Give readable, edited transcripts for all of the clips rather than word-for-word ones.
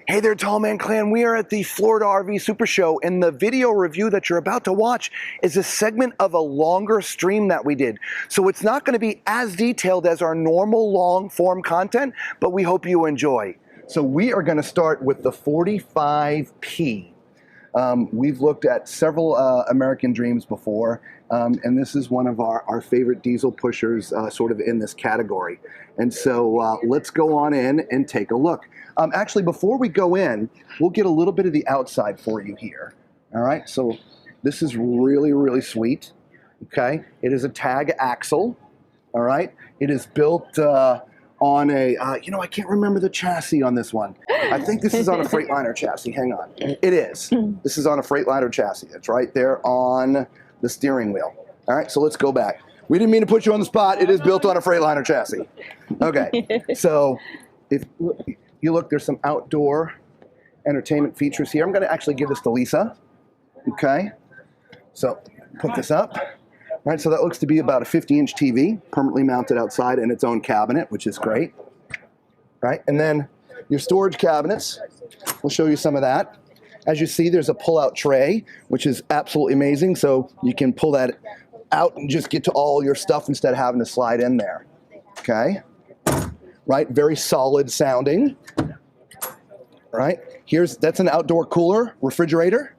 Hey there, Tall Man Clan. We are at the Florida RV Super Show, and the video review that you're about to watch is a segment of a longer stream that we did. So it's not going to be as detailed as our normal long form content, but we hope you enjoy. So we are going to start with the 45P. We've looked at several American Dreams before, and this is one of our favorite diesel pushers sort of in this category. And so let's go on in and take a look. Actually, before we go in, we'll get a little bit of the outside for you here. All right, so this is really, really sweet. Okay, it is a tag axle. All right, it is built on a, I can't remember the chassis on this one. I think this is on a Freightliner chassis. Hang on. It is. This is on a Freightliner chassis. It's right there on the steering wheel. All right, so let's go back. We didn't mean to put you on the spot. It is built on a Freightliner chassis. Okay, so if you look, there's some outdoor entertainment features here. I'm going to actually give this to Lisa. Okay, so put this up. All right, so that looks to be about a 50-inch TV, permanently mounted outside in its own cabinet, which is great. Right, and then your storage cabinets, we'll show you some of that. As you see, there's a pull-out tray, which is absolutely amazing, so you can pull that out and just get to all your stuff instead of having to slide in there. Okay, right, very solid sounding. Right, that's an outdoor cooler refrigerator.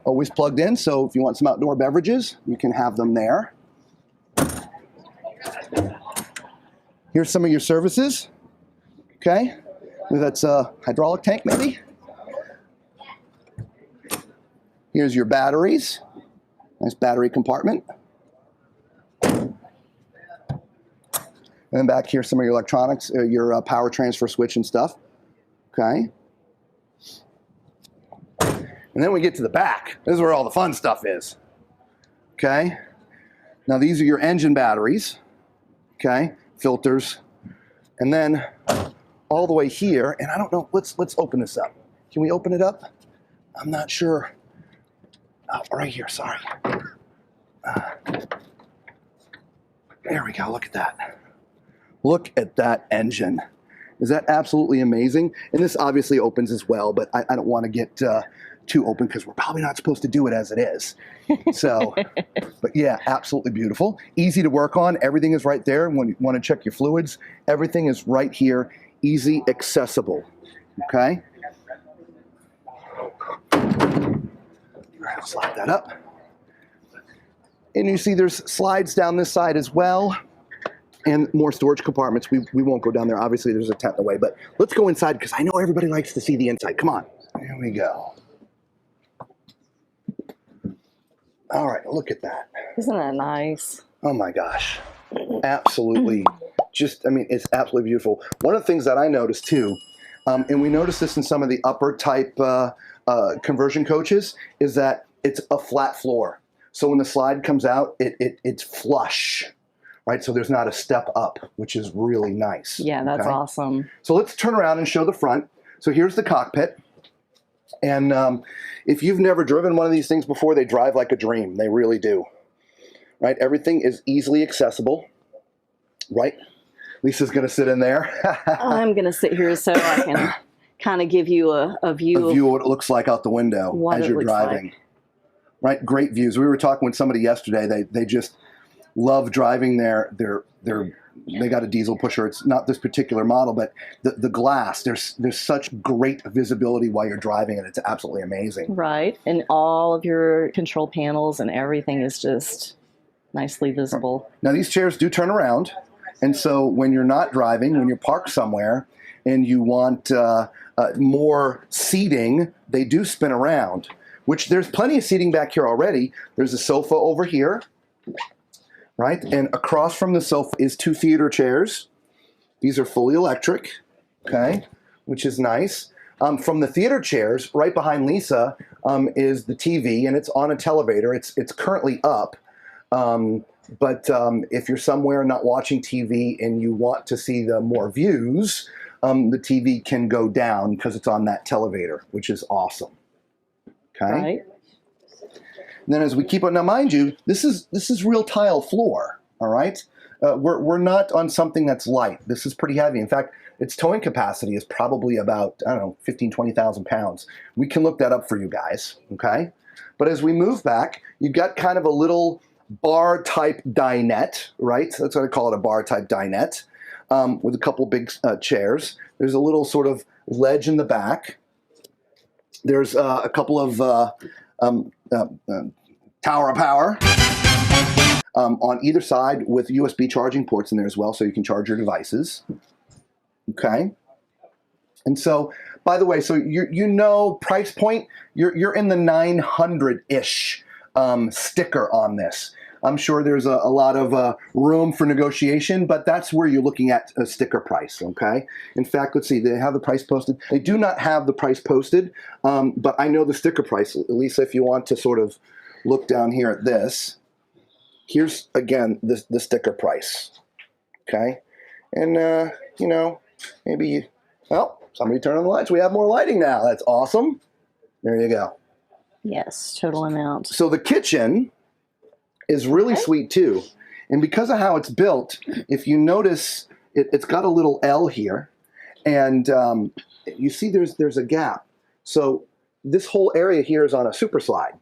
Always plugged in, so if you want some outdoor beverages, you can have them there. Here's some of your services. Okay, that's a hydraulic tank maybe. Here's your batteries. Nice battery compartment. And then back here, some of your electronics, your power transfer switch and stuff. Okay. And then we get to the back. This is where all the fun stuff is. Okay. Now these are your engine batteries. Okay. Filters. And then all the way here, and I don't know, let's open this up. Can we open it up? I'm not sure. Oh, right here, sorry. There we go, look at that. Look at that engine. Is that absolutely amazing? And this obviously opens as well, but I don't want to get too open because we're probably not supposed to do it as it is. So, but yeah, absolutely beautiful. Easy to work on. Everything is right there. When you want to check your fluids, everything is right here. Easy, accessible. Okay. All right, I'll slide that up. And you see there's slides down this side as well. And more storage compartments. We won't go down there. Obviously, there's a tent in the way. But let's go inside because I know everybody likes to see the inside. Come on. Here we go. All right, look at that. Isn't that nice? Oh my gosh. Absolutely. It's absolutely beautiful. One of the things that I noticed too, and we noticed this in some of the upper type conversion coaches, is that it's a flat floor. So when the slide comes out, it's flush. Right, so there's not a step up, which is really nice. Yeah, that's awesome. So let's turn around and show the front. So here's the cockpit. And if you've never driven one of these things before, they drive like a dream. They really do. Right, everything is easily accessible. Right, Lisa's going to sit in there. I'm going to sit here so I can kind of give you a view. A view of what it looks like out the window as you're driving. Right, great views. We were talking with somebody yesterday. They just love driving they got a diesel pusher. It's not this particular model, but the glass, there's such great visibility while you're driving, and it's absolutely amazing. Right, and all of your control panels and everything is just nicely visible. Now these chairs do turn around, and so when you're not driving, when you're parked somewhere and you want more seating, they do spin around, which there's plenty of seating back here already. There's a sofa over here. Right, and across from the sofa is 2 theater chairs. These are fully electric, okay, which is nice. From the theater chairs, right behind Lisa, is the TV, and it's on a televator. It's currently up, but if you're somewhere not watching TV and you want to see the more views, the TV can go down because it's on that televator, which is awesome. Okay. Right. And then as we keep on, now mind you, this is real tile floor, all right? We're not on something that's light. This is pretty heavy. In fact, its towing capacity is probably about, I don't know, 15, 20,000 pounds. We can look that up for you guys, okay? But as we move back, you've got kind of a little bar-type dinette, right? That's what I call it, a bar-type dinette, with a couple big chairs. There's a little sort of ledge in the back. There's a couple of tower of power on either side with USB charging ports in there as well, so you can charge your devices. Okay. And so, by the way, so you know price point, you're in the 900-ish sticker on this. I'm sure there's a lot of room for negotiation, but that's where you're looking at a sticker price, okay? In fact, let's see, they have the price posted. They do not have the price posted, but I know the sticker price. Lisa, if you want to sort of look down here at this, here's, again, the sticker price, okay? And, you know, maybe, well, somebody turn on the lights. We have more lighting now. That's awesome. There you go. Yes, total amount. So the kitchen is really sweet too. And because of how it's built, if you notice, it's got a little L here. And you see there's a gap. So this whole area here is on a super slide.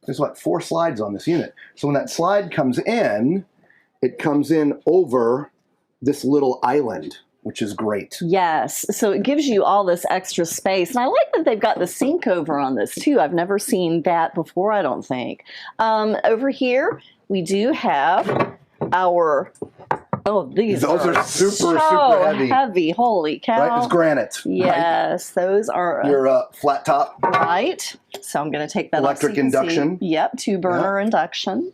There's what, 4 slides on this unit. So when that slide comes in, it comes in over this little island, which is great. Yes, so it gives you all this extra space. And I like that they've got the sink over on this too. I've never seen that before, I don't think. Over here, we do have our, those are super heavy. Holy cow. Right, it's granite. Yes, right? Those are. Your flat top. Right, so I'm going to take that electric off so induction. Yep, 2-burner induction.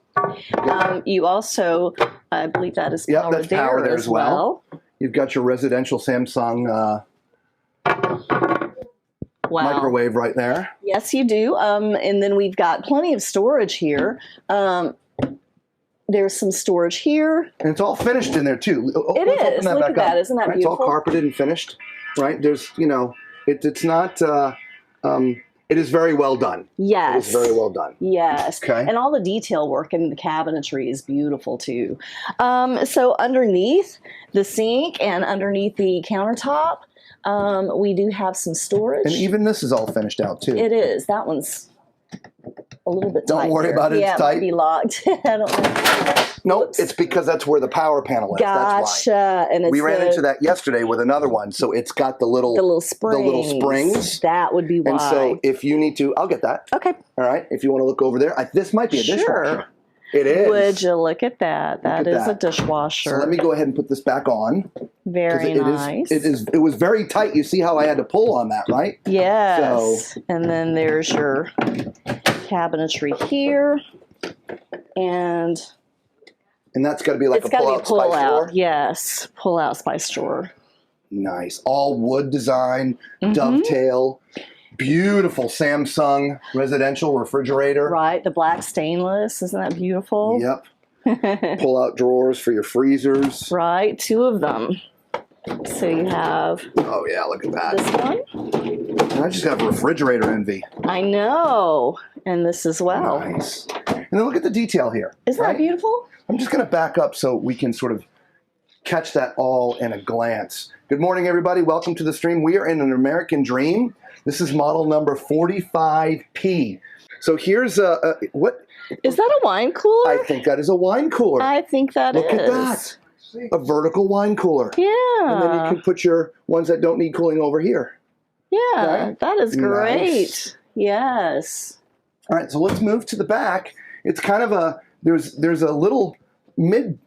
You also, I believe that is power, that's power there as well. You've got your residential Samsung microwave right there. Yes, you do. And then we've got plenty of storage here. There's some storage here. And it's all finished in there too. It is. Look at that. Isn't that beautiful? It's all carpeted and finished, right? There's, you know, it's not, it is very well done. Yes. It is very well done. Yes. Okay. And all the detail work in the cabinetry is beautiful too. So underneath the sink and underneath the countertop, we do have some storage. And even this is all finished out too. It is. That one's a little bit tight. Don't worry about it. Yeah, it's tight. It might be locked. I don't know. Nope, it's because that's where the power panel is. Gotcha. That's why. And we ran into that yesterday with another one. So it's got the little springs. That would be why. And so if you need to, I'll get that. Okay. All right. If you want to look over there, this might be a dishwasher. It is. Would you look at that? That is a dishwasher. So let me go ahead and put this back on. Very nice. It was very tight. You see how I had to pull on that, right? Yes. So, and then there's your cabinetry here. And that's got to be like a pull-out spice drawer? Yes. Pull-out spice drawer. Nice. All wood design, dovetail. Beautiful Samsung residential refrigerator. Right, the black stainless. Isn't that beautiful? Yep. Pull-out drawers for your freezers. Right, 2 of them. So you have... Oh, yeah, look at that. This one. And I just got refrigerator envy. I know. And this as well. Nice. And then look at the detail here. Isn't that beautiful? I'm just going to back up so we can sort of catch that all in a glance. Good morning, everybody. Welcome to the stream. We are in an American Dream. This is model number 45P. So here's what... Is that a wine cooler? I think that is a wine cooler. I think that is. Look at that. A vertical wine cooler. Yeah. And then you can put your ones that don't need cooling over here. Yeah, right? That is great. Nice. Yes. All right, so let's move to the back. It's kind of a, there's a little mid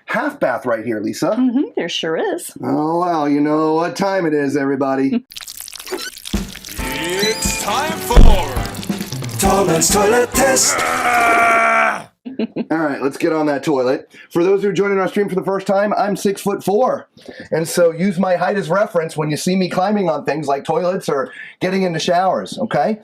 half bath right here, Lisa. There sure is. Oh, well, you know what time it is, everybody. It's time for Tallman's Toilet Test. All right, let's get on that toilet. For those who are joining our stream for the first time, I'm 6'4", and so use my height as reference when you see me climbing on things like toilets or getting into showers. Okay.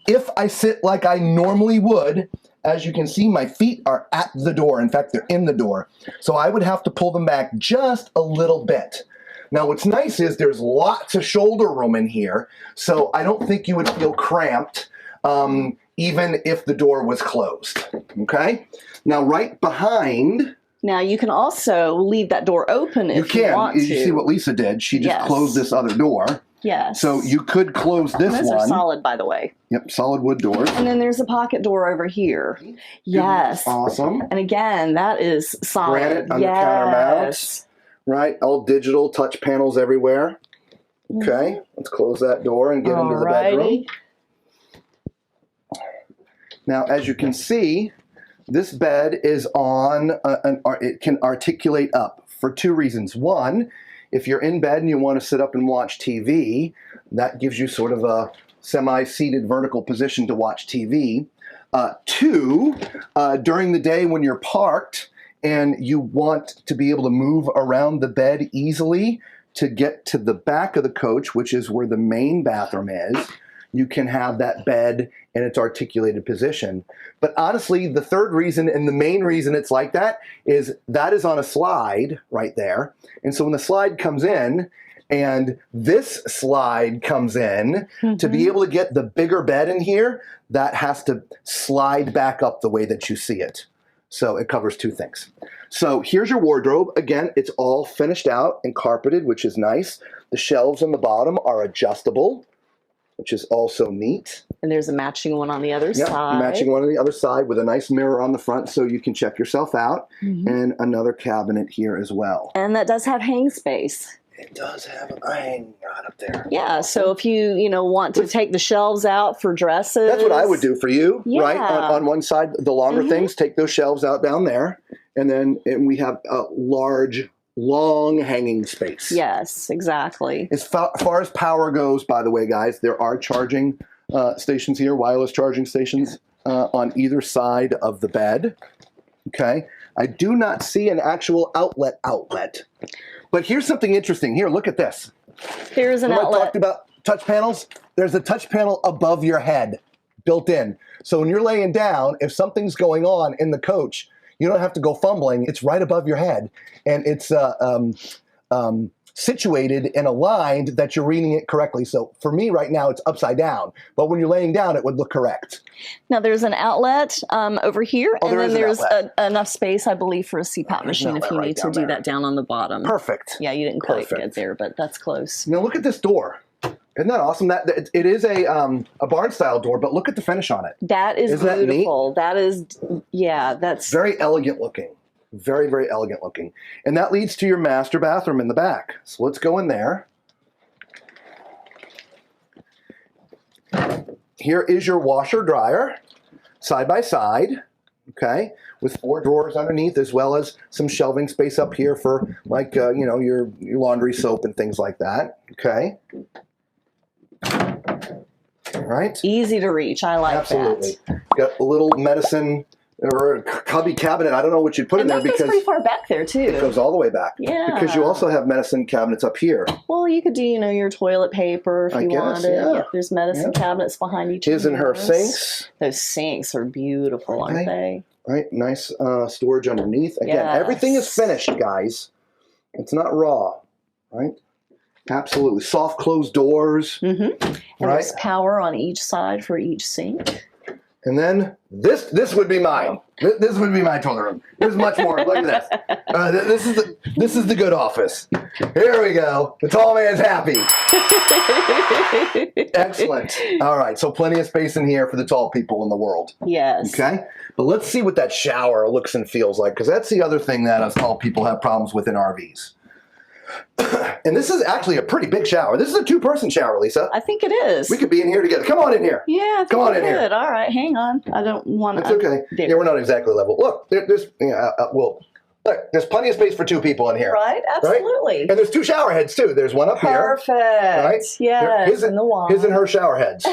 If I sit like I normally would, as you can see, my feet are at the door. In fact, they're in the door. So I would have to pull them back just a little bit. Now, what's nice is there's lots of shoulder room in here, so I don't think you would feel cramped even if the door was closed, okay? Now, right behind Now you can also leave that door open if you want to. You see what Lisa did? She just closed this other door. Yes. So you could close this one. Those are solid, by the way. Yep, solid wood doors. And then there's a pocket door over here. Yes. Awesome. And again, that is solid. Granite on the counter mounts. Right, all digital, touch panels everywhere. Okay, let's close that door and get into the bedroom. Now, as you can see, this bed is on, it can articulate up for two reasons. One, if you're in bed and you want to sit up and watch TV, that gives you sort of a semi-seated vertical position to watch TV. Two, during the day when you're parked and you want to be able to move around the bed easily to get to the back of the coach, which is where the main bathroom is, you can have that bed in its articulated position. But honestly, the third reason and the main reason it's like that is on a slide right there. And so when the slide comes in and this slide comes in, to be able to get the bigger bed in here, that has to slide back up the way that you see it. So it covers two things. So here's your wardrobe. Again, it's all finished out and carpeted, which is nice. The shelves on the bottom are adjustable, which is also neat. And there's a matching one on the other side. Matching one on the other side with a nice mirror on the front so you can check yourself out. And another cabinet here as well. And that does have hang space. It does have a hang rod up there. Yeah, so if you want to take the shelves out for dresses. That's what I would do for you, right? On one side, the longer things, take those shelves out down there. And then we have a large, long hanging space. Yes, exactly. As far as power goes, by the way, guys, there are charging stations here, wireless charging stations on either side of the bed. Okay. I do not see an actual outlet. But here's something interesting. Here, look at this. Here's an outlet. I talked about touch panels. There's a touch panel above your head built in. So when you're laying down, if something's going on in the coach, you don't have to go fumbling. It's right above your head. And it's situated and aligned that you're reading it correctly. So for me right now, it's upside down. But when you're laying down, it would look correct. Now there's an outlet over here. And then there's enough space, I believe, for a CPAP machine if you need to do that down on the bottom. Perfect. Yeah, you didn't quite get there, but that's close. Now look at this door. Isn't that awesome? That it is a barn style door, but look at the finish on it. That is beautiful. That is, yeah, that's very elegant looking. Very, very elegant looking. And that leads to your master bathroom in the back. So let's go in there. Here is your washer dryer, side by side, okay, with 4 drawers underneath, as well as some shelving space up here for, like, your laundry soap and things like that, okay. All right. Easy to reach. I like that. Absolutely. Got a little medicine or a cubby cabinet. I don't know what you'd put in there because it goes pretty far back there too. It goes all the way back. Yeah. Because you also have medicine cabinets up here. Well, you could do, your toilet paper if you wanted. Yeah. There's medicine cabinets behind each His and her sinks. Those sinks are beautiful, aren't they? Right. Nice storage underneath. Again, everything is finished, guys. It's not raw, right? Absolutely. Soft closed doors. And there's power on each side for each sink. And then this would be mine. This would be my toilet room. There's much more. Look at this. This is the good office. Here we go. The tall man's happy. Excellent. All right. So plenty of space in here for the tall people in the world. Yes. Okay. But let's see what that shower looks and feels like, because that's the other thing that us tall people have problems with in RVs. And this is actually a pretty big shower. This is a 2-person shower, Lisa. I think it is. We could be in here together. Come on in here. Yeah, come on in here. All right, hang on. I don't want to. It's okay. Yeah, we're not exactly level. Look, there's plenty of space for 2 people in here. Right, absolutely. Right? And there's 2 shower heads too. There's one up here. Perfect. Right? Yes, his and her shower heads.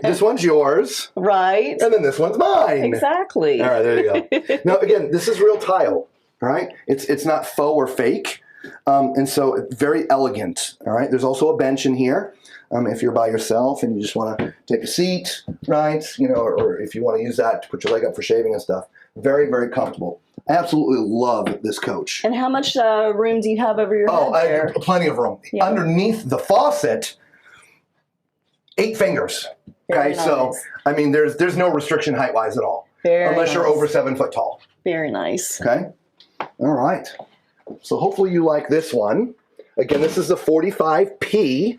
This one's yours. Right. And then this one's mine. Exactly. All right, there you go. Now again, this is real tile. All right, it's not faux or fake. And so very elegant, all right? There's also a bench in here if you're by yourself and you just want to take a seat, right? Or if you want to use that to put your leg up for shaving and stuff. Very, very comfortable. I absolutely love this coach. And how much room do you have over your head there? Plenty of room. Yeah. Underneath the faucet, 8 fingers. Okay, nice. So, I mean, there's no restriction height-wise at all. Unless you're over 7 foot tall. Very nice. Okay. All right. So hopefully you like this one. Again, this is a 45P.